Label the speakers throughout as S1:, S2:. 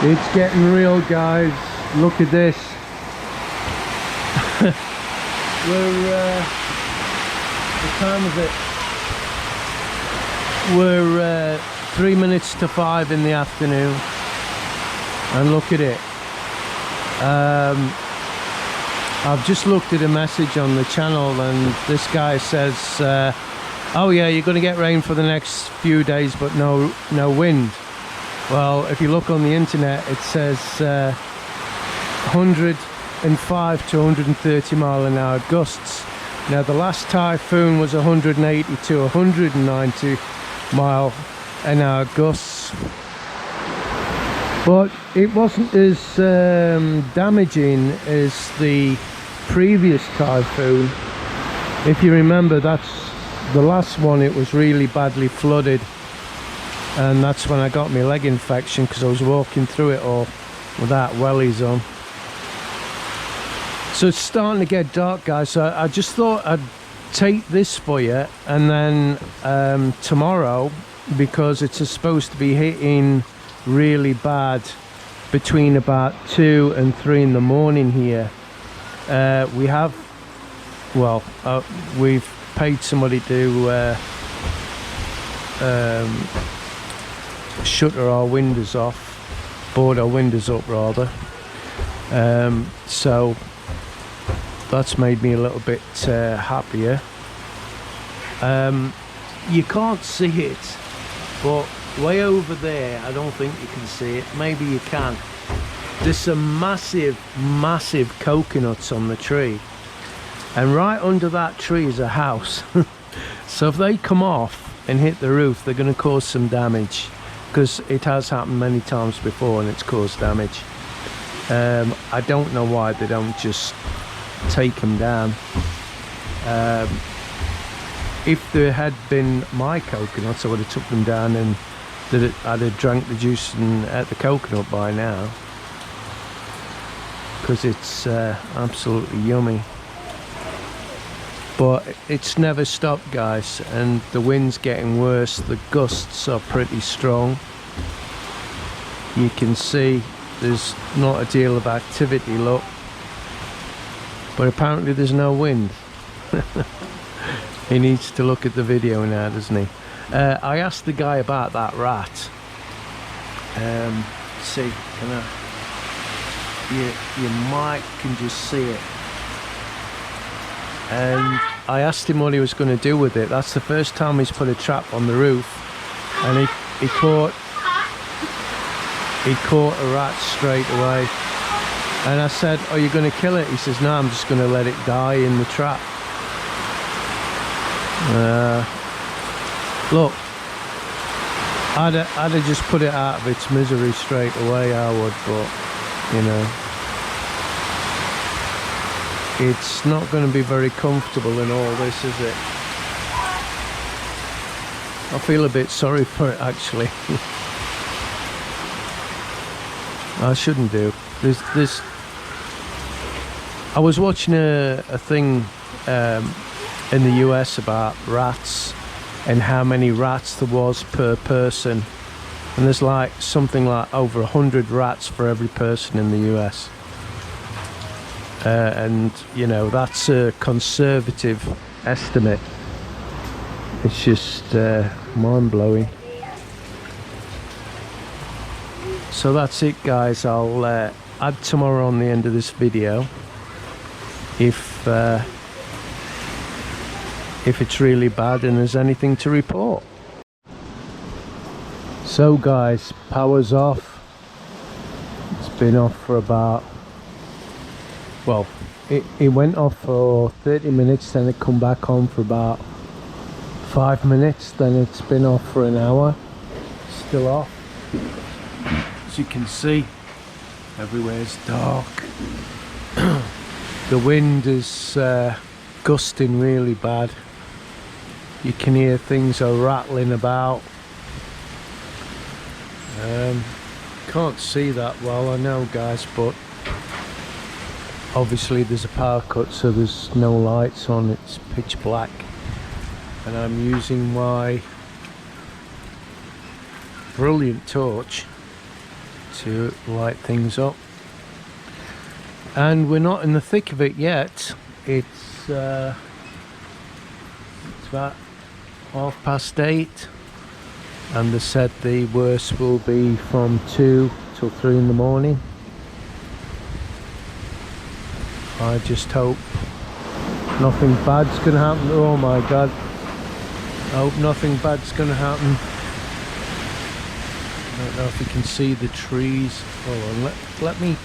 S1: It's getting real, guys. Look at this. What time is it? We're 3 minutes to 5 in the afternoon, and look at it. I've just looked at a message on the channel, and this guy says, oh yeah, you're going to get rain for the next few days, but no wind. Well, if you look on the internet, it says 105 to 130 mile an hour gusts. Now the last typhoon was 180 to 190 mile an hour gusts, but it wasn't as damaging as the previous typhoon. If you remember, that's the last one. It was really badly flooded, and that's when I got my leg infection, because I was walking through it all without wellies on. So it's starting to get dark, guys, so I just thought I'd take this for you, and then tomorrow, because it's supposed to be hitting really bad between about 2 and 3 in the morning here. We've paid somebody to shutter our windows off, board our windows up rather, so that's made me a little bit happier. You can't see it, but way over there, I don't think you can see it. Maybe you can. There's some massive coconuts on the tree, and right under that tree is a house. So if they come off and hit the roof, they're going to cause some damage, because it has happened many times before and it's caused damage. I don't know why they don't just take them down. If there had been my coconuts, I would have took them down, and I'd have drank the juice and ate the coconut by now, because it's absolutely yummy. But it's never stopped, guys, and the wind's getting worse. The gusts are pretty strong. You can see there's not a deal of activity, look, but apparently there's no wind. He needs to look at the video now, doesn't he? I asked the guy about that rat. See, you might can just see it. And I asked him what he was going to do with it. That's the first time he's put a trap on the roof, and he caught a rat straight away. And I said, are you going to kill it? He says, no, I'm just going to let it die in the trap. Look, I'd have just put it out of its misery straight away, I would, but you know, it's not going to be very comfortable in all this, is it? I feel a bit sorry for it, actually. I shouldn't do. I was watching a thing in the US about rats and how many rats there was per person, and there's like something like over 100 rats for every person in the US. And you know, that's a conservative estimate. It's just mind-blowing. So that's it, guys. I'll add tomorrow on the end of this video if it's really bad and there's anything to report. So guys, power's off. It's been off for about, well, it went off for 30 minutes, then it come back on for about 5 minutes, then it's been off for an hour. Still off. As you can see, everywhere's dark. The wind is gusting really bad. You can hear things are rattling about. Can't see that well, I know, guys, but obviously there's a power cut, so there's no lights on. It's pitch black, and I'm using my brilliant torch to light things up. And we're not in the thick of it yet. It's about 8:30, and they said the worst will be from 2 till 3 in the morning. I just hope nothing bad's gonna happen. Oh my god, I hope nothing bad's gonna happen. I don't know if you can see the trees. Hold on, let me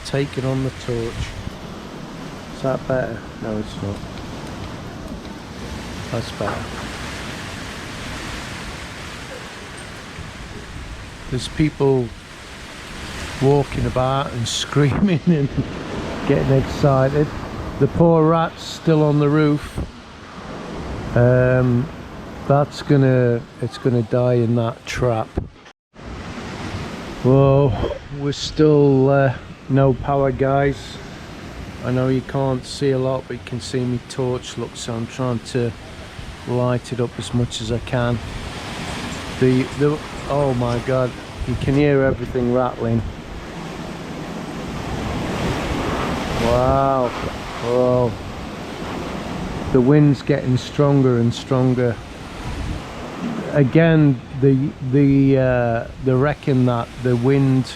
S1: take it on the torch. Is that better? No, it's not. That's better. There's people walking about and screaming and getting excited. The poor rat's still on the roof. It's gonna die in that trap. Whoa, we're still no power, guys. I know you can't see a lot, but you can see me torch look, so I'm trying to light it up as much as I can. Oh my god, you can hear everything rattling. Wow. Whoa. The wind's getting stronger and stronger. Again, they reckon that the wind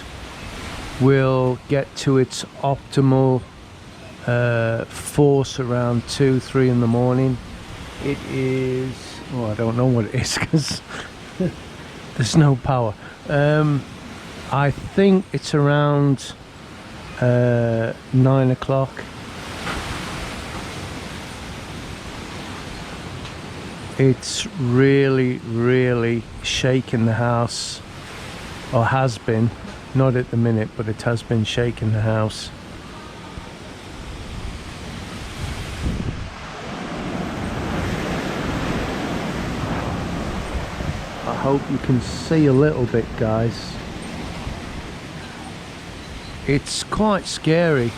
S1: will get to its optimal force around 2-3 in the morning. It is, oh, I don't know what it is because there's no power. I think it's around 9 o'clock. It's really shaking the house, or has been, not at the minute, but it has been shaking the house. I hope you can see a little bit, guys. It's quite scary.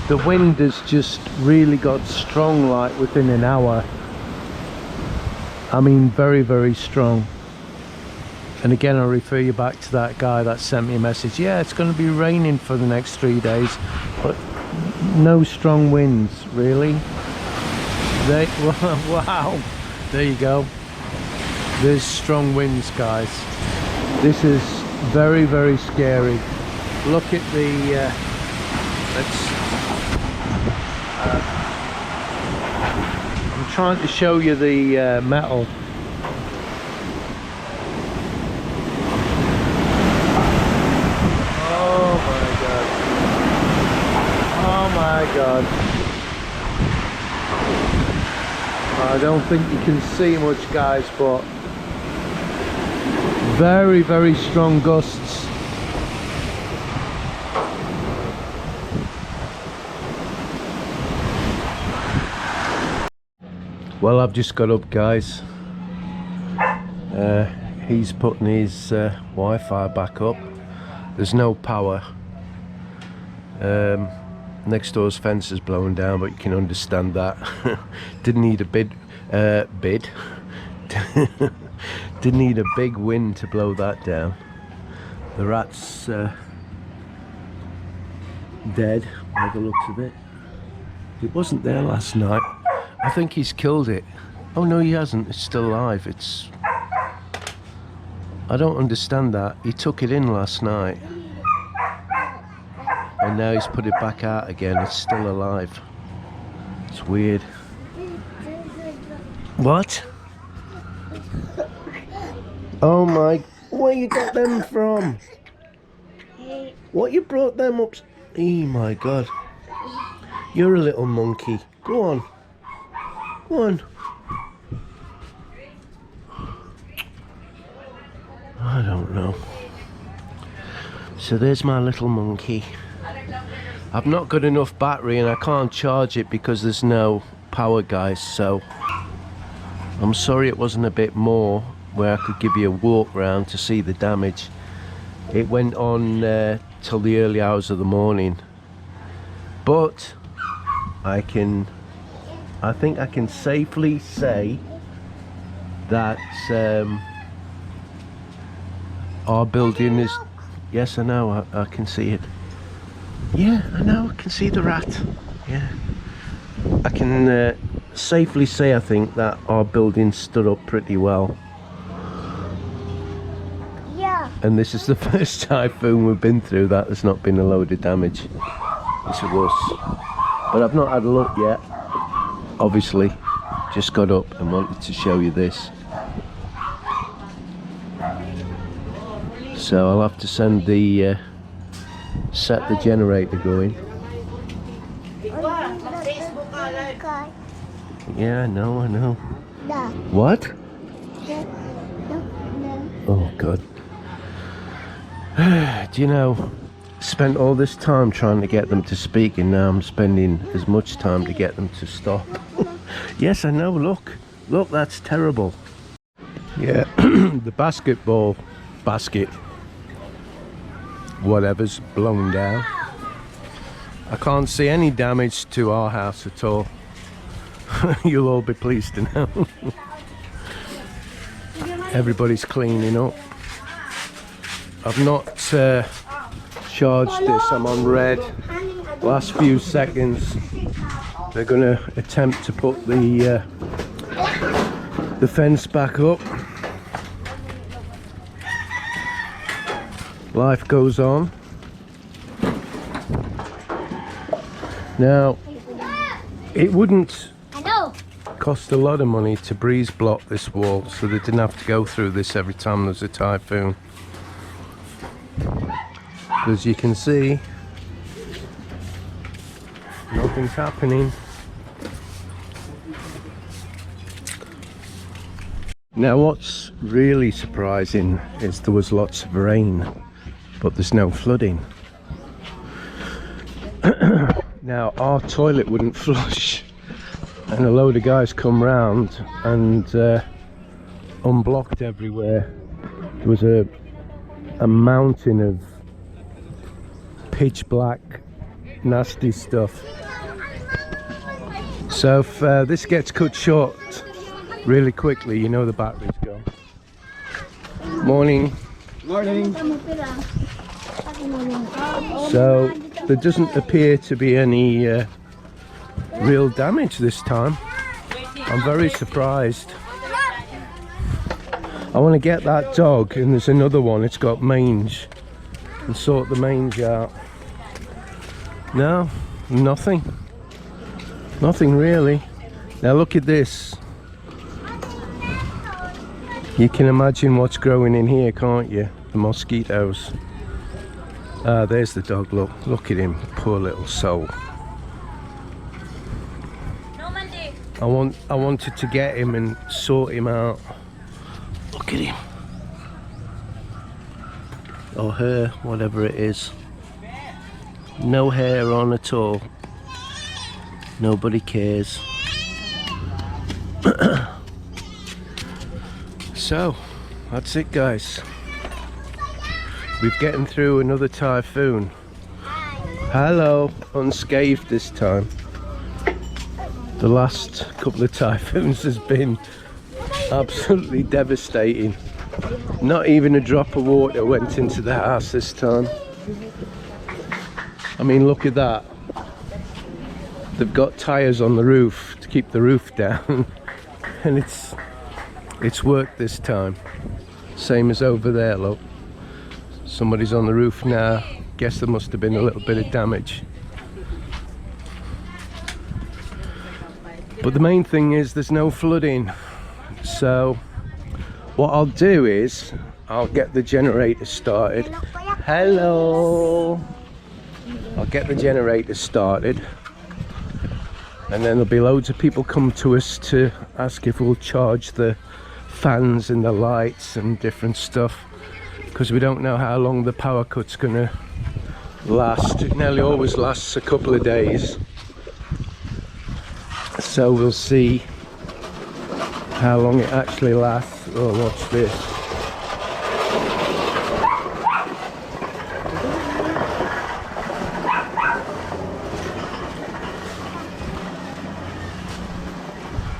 S1: The wind has just really got strong, like within an hour. I mean, very strong. And again, I refer you back to that guy that sent me a message. Yeah, it's going to be raining for the next 3 days, but no strong winds, really. Wow, there you go. There's strong winds, guys. This is very scary. Look at the I'm trying to show you the metal. Oh my god. I don't think you can see much, guys, but very strong gusts. Well, I've just got up, guys. He's putting his Wi-Fi back up. There's no power. Next door's fence is blown down, but you can understand that. Didn't need a didn't need a big wind to blow that down. The rat's dead by the looks of it. It wasn't there last night. I think he's killed it. Oh no, he hasn't. It's still alive. I don't understand that. He took it in last night, and now he's put it back out again. It's still alive. It's weird. What? Oh my, where you got them from? What, you brought them up? Oh my god. You're a little monkey. Go on. Go on. I don't know. So there's my little monkey. I've not got enough battery and I can't charge it because there's no power, guys, so I'm sorry it wasn't a bit more where I could give you a walk round to see the damage. It went on till the early hours of the morning, but I think I can safely say that our building is... Yes, I know, I can see it. Yeah, I know, I can see the rat. Yeah. I can safely say, I think, that our building stood up pretty well.
S2: Yeah.
S1: And this is the first typhoon we've been through that there's not been a load of damage. Yes, it was. But I've not had a look yet. Obviously, just got up and wanted to show you this. So I'll have to send the set the generator going. Yeah, I know. What? Oh God. Do you know, spent all this time trying to get them to speak, and now I'm spending as much time to get them to stop. Yes, I know, look, that's terrible. Yeah, the basketball basket, whatever's blown down. I can't see any damage to our house at all. You'll all be pleased to know. Everybody's cleaning up. I've not charged this, I'm on red. Last few seconds they're going to attempt to put the fence back up. Life goes on. Now, it wouldn't cost a lot of money to breeze block this wall, so they didn't have to go through this every time there's a typhoon. As you can see, nothing's happening. Now what's really surprising is there was lots of rain, but there's no flooding. Now our toilet wouldn't flush, and a load of guys come round and unblocked everywhere. There was a mountain of pitch black nasty stuff. So if this gets cut short really quickly, you know the battery's gone. Morning.
S3: Morning.
S1: So there doesn't appear to be any real damage this time. I'm very surprised. I want to get that dog, and there's another one, it's got mange, and sort the mange out. No, nothing really. Now look at this. You can imagine what's growing in here, can't you? The mosquitoes. Ah, there's the dog, look at him, poor little soul. I wanted to get him and sort him out. Look at him. Or her, whatever it is. No hair on at all. Nobody cares. So, that's it guys. We've gotten through another typhoon. Hello, unscathed this time. The last couple of typhoons has been absolutely devastating. Not even a drop of water went into the house this time. I mean, look at that. They've got tyres on the roof to keep the roof down, and it's worked this time. Same as over there, look. Somebody's on the roof now. Guess there must have been a little bit of damage. But the main thing is there's no flooding. So what I'll do is I'll get the generator started. Hello. I'll get the generator started, and then there'll be loads of people come to us to ask if we'll charge the fans and the lights and different stuff, because we don't know how long the power cut's gonna last. It nearly always lasts a couple of days, so we'll see how long it actually lasts. Oh, watch this.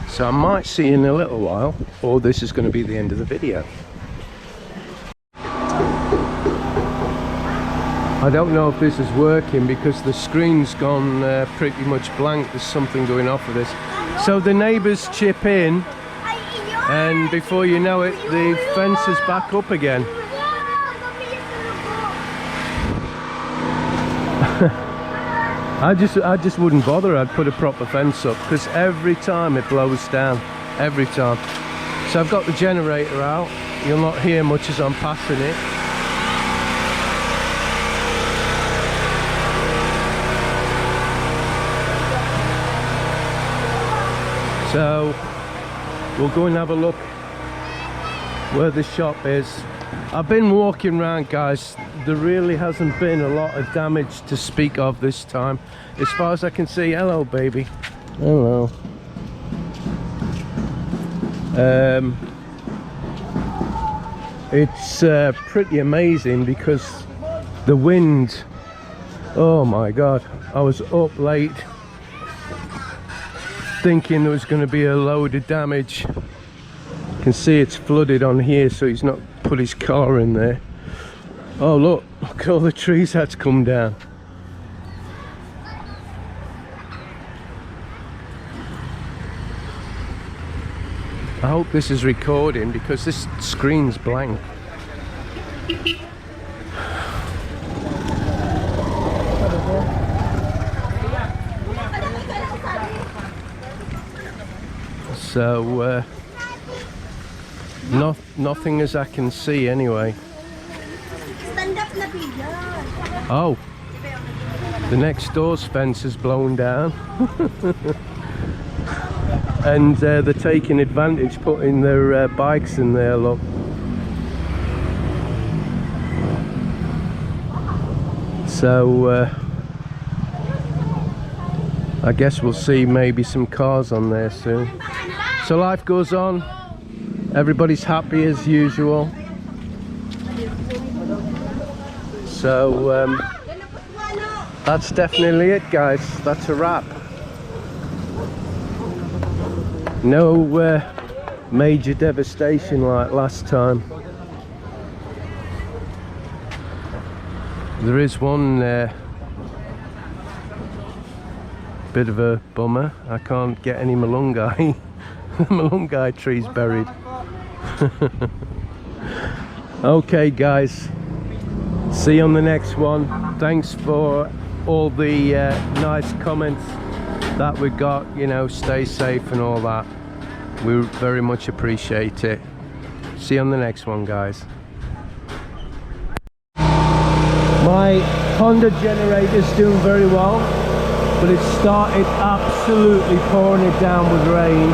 S1: So I might see you in a little while, or this is going to be the end of the video. I don't know if this is working because the screen's gone pretty much blank. There's something going off with this. So the neighbours chip in, and before you know it, the fence is back up again. I just wouldn't bother. I'd put a proper fence up because every time it blows down, every time. So I've got the generator out. You'll not hear much as I'm passing it. So we'll go and have a look where the shop is. I've been walking around, guys. There really hasn't been a lot of damage to speak of this time. As far as I can see. Hello, baby. Hello. It's pretty amazing because the wind, oh my god, I was up late thinking there was going to be a load of damage. You can see it's flooded on here, so he's not put his car in there. Oh look at all the trees that's come down. I hope this is recording because this screen's blank. So nothing as I can see anyway. Oh, the next door's fence is blown down. And they're taking advantage, putting their bikes in there, look. So I guess we'll see maybe some cars on there soon. So life goes on, everybody's happy as usual. So that's definitely it, guys. That's a wrap. No major devastation like last time. There is one bit of a bummer. I can't get any malungai. The malungai tree's buried. Okay, guys. See you on the next one. Thanks for all the nice comments that we got, you know, stay safe and all that. We very much appreciate it. See you on the next one, guys. My Honda generator's doing very well, but it started absolutely pouring it down with rain.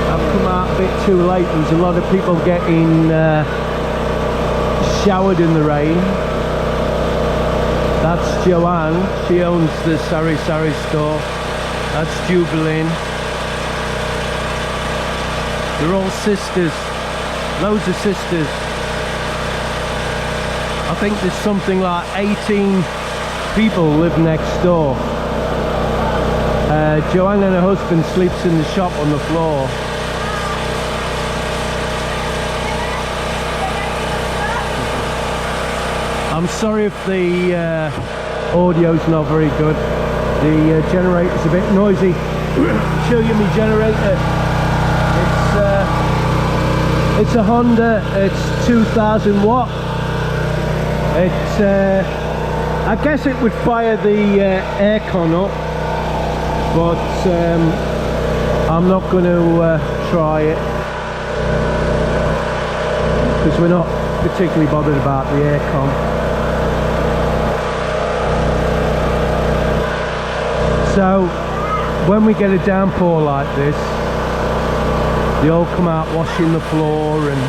S1: I've come out a bit too late. There's a lot of people getting showered in the rain. That's Joanne, she owns the Sari Sari store. That's Jubilee. They're all sisters, loads of sisters. I think there's something like 18 people live next door. Joanne and her husband sleeps in the shop on the floor. I'm sorry if the audio's not very good. The generator's a bit noisy. Show you my generator. It's a Honda. It's 2000 watt. It's I guess it would fire the aircon up, but I'm not going to try it because we're not particularly bothered about the aircon. So when we get a downpour like this, they all come out washing the floor and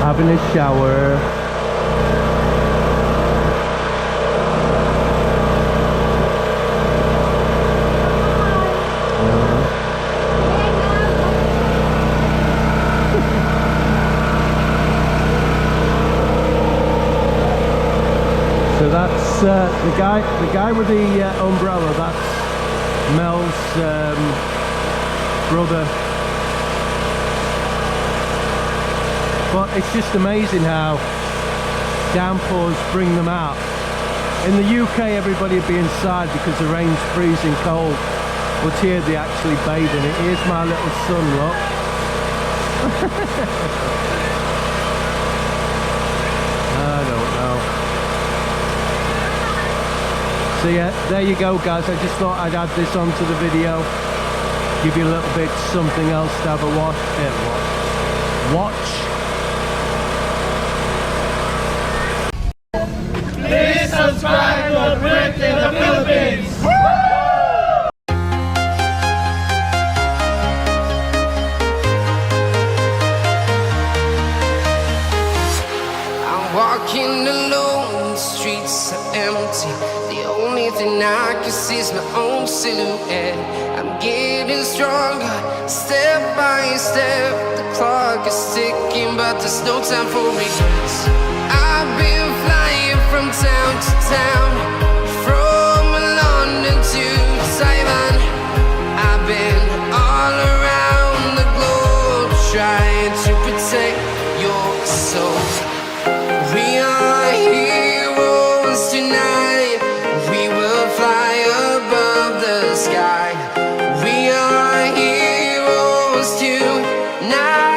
S1: having a shower. So that's the guy with the umbrella. That's Mel's brother. But it's just amazing how downpours bring them out. In the UK everybody would be inside because the rain's freezing cold, but here they actually bathe in it. Here's my little son, look. I don't know. So yeah, there you go guys, I just thought I'd add this onto the video, give you a little bit something else to have a watch.
S2: Please subscribe to Brit in the Philippines.
S3: I'm walking alone, the streets are empty. The only thing I can see is my own silhouette. I'm getting stronger, step by step. The clock is ticking, but there's no time for regrets. I've been flying from town to town, from London to Taiwan. I've been all around the globe, trying to protect your soul. We are heroes tonight. We will fly above the sky. We are heroes tonight.